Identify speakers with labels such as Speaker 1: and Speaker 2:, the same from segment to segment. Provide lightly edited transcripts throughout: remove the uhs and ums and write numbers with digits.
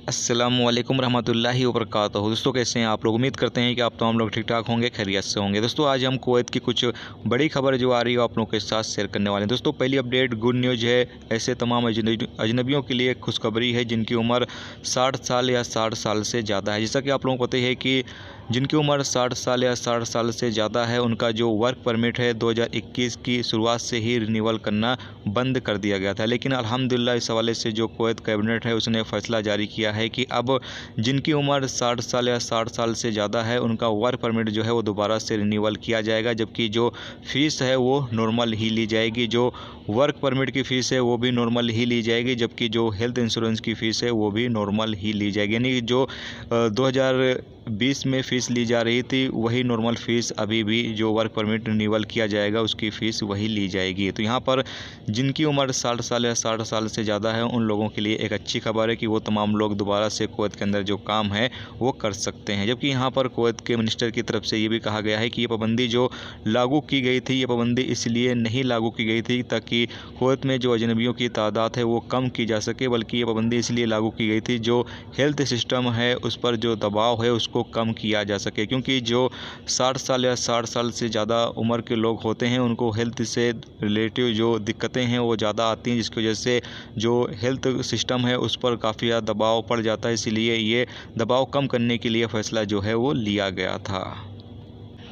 Speaker 1: अस्सलामुअलैकुम रहमतुल्लाहि वबरकातुहू। दोस्तों कैसे हैं आप लोग। उम्मीद करते हैं कि आप तमाम लोग ठीक ठाक होंगे, खैरियत से होंगे। दोस्तों आज हम कुवैत की कुछ बड़ी खबर जो आ रही है आप लोगों के साथ शेयर करने वाले हैं। दोस्तों पहली अपडेट गुड न्यूज़ है। ऐसे तमाम अजनबियों के लिए खुशखबरी है जिनकी उम्र 60 साल या 60 साल से ज़्यादा है। जैसा कि आप लोगों को पता है कि जिनकी उम्र 60 साल या 60 साल से ज़्यादा है उनका जो वर्क परमिट है 2021 की शुरुआत से ही रिन्यूअल करना बंद कर दिया गया था। लेकिन अल्हम्दुलिल्लाह इस हवाले से जो कुवैत कैबिनेट है उसने फ़ैसला जारी किया है कि अब जिनकी उम्र 60 साल या 60 साल से ज़्यादा है उनका वर्क परमिट जो है वो दोबारा से रिन्यूअल किया जाएगा, जबकि जो फ़ीस है वो नॉर्मल ही ली जाएगी। जो वर्क परमिट की फ़ीस है वो भी नॉर्मल ही ली जाएगी, जबकि जो हेल्थ इंश्योरेंस की फ़ीस है वो भी नॉर्मल ही ली जाएगी। यानी जो 2020 में फ़ीस ली जा रही थी वही नॉर्मल फ़ीस अभी भी जो वर्क परमिट रिन्यूअल किया जाएगा उसकी फ़ीस वही ली जाएगी। तो यहाँ पर जिनकी उम्र 60 साल या 60 साल से ज़्यादा है उन लोगों के लिए एक अच्छी खबर है कि वो तमाम लोग दोबारा से कुवैत के अंदर जो काम है वो कर सकते हैं। जबकि यहाँ पर कुवैत के मिनिस्टर की तरफ से ये भी कहा गया है कि ये पाबंदी जो लागू की गई थी ये पाबंदी इसलिए नहीं लागू की गई थी ताकि कुवैत में जो अजनबियों की तादाद है वो कम की जा सके, बल्कि ये पाबंदी इसलिए लागू की गई थी जो हेल्थ सिस्टम है उस पर जो दबाव है उसको कम किया जा सके। क्योंकि जो 60 साल या 60 साल से ज़्यादा उम्र के लोग होते हैं उनको हेल्थ से रिलेटिव जो दिक्कतें हैं वो ज़्यादा आती हैं, जिसकी वजह से जो हेल्थ सिस्टम है उस पर काफ़ी ज़्यादा दबाव पड़ जाता है। इसीलिए ये दबाव कम करने के लिए फ़ैसला जो है वो लिया गया था।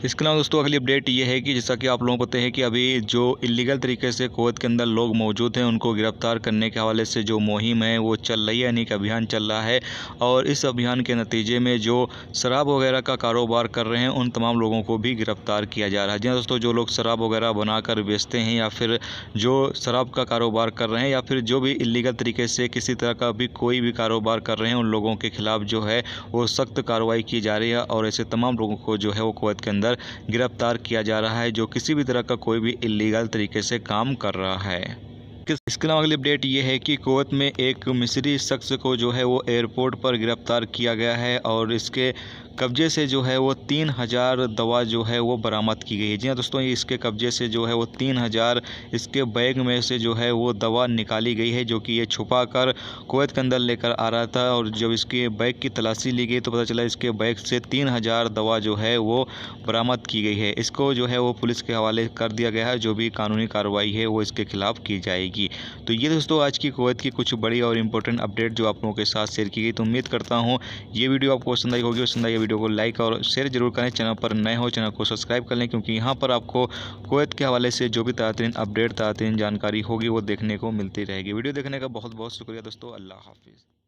Speaker 1: इसके अलावा दोस्तों अगली अपडेट ये है कि जैसा कि आप लोगों को पता है कि अभी जो इलीगल तरीके से कुवैत के अंदर लोग मौजूद हैं उनको गिरफ़्तार करने के हवाले से जो मुहिम है वो चल रही है, यानी कि अभियान चल रहा है। और इस अभियान के नतीजे में जो शराब वगैरह का कारोबार कर रहे हैं उन तमाम लोगों को भी गिरफ़्तार किया जा रहा है। जी हाँ दोस्तों, जो लोग शराब वगैरह बनाकर बेचते हैं या फिर जो शराब का कारोबार कर रहे हैं या फिर जो भी इलीगल तरीके से किसी तरह का भी कोई भी कारोबार कर रहे हैं उन लोगों के ख़िलाफ़ जो है वो सख्त कार्रवाई की जा रही है। और ऐसे तमाम लोगों को जो है वो कुवैत के अंदर गिरफ्तार किया जा रहा है जो किसी भी तरह का कोई भी इलीगल तरीके से काम कर रहा है। इसके अलावा अगली अपडेट ये है कि कुवैत में एक मिस्री शख्स को जो है वो एयरपोर्ट पर गिरफ्तार किया गया है और इसके कब्जे से जो है वो 3000 दवा जो है वो बरामद की गई है। जी हाँ दोस्तों, ये इसके कब्जे से जो है वो 3000 इसके बैग में से जो है वो दवा निकाली गई है, जो कि ये छुपा कर कुवैत के अंदर लेकर आ रहा था। और जब इसके बैग की तलाशी ली गई तो पता चला इसके बैग से 3000 दवा जो है वो बरामद की गई है। इसको जो है वो पुलिस के हवाले कर दिया गया है, जो भी कानूनी कार्रवाई है वो इसके खिलाफ़ की जाएगी। तो ये दोस्तों आज की कुवैत की कुछ बड़ी और इंपॉर्टेंट अपडेट जो आप लोगों के साथ शेयर की गई। तो उम्मीद करता हूँ ये वीडियो आपको पसंद आई होगी। पसंद आई वीडियो को लाइक और शेयर जरूर करें। चैनल पर नए हो चैनल को सब्सक्राइब कर लें, क्योंकि यहाँ पर आपको कुवैत के हवाले से जो भी ताज़ा अपडेट ताज़ा जानकारी होगी वो देखने को मिलती रहेगी। वीडियो देखने का बहुत बहुत शुक्रिया दोस्तों। अल्लाह हाफिज़।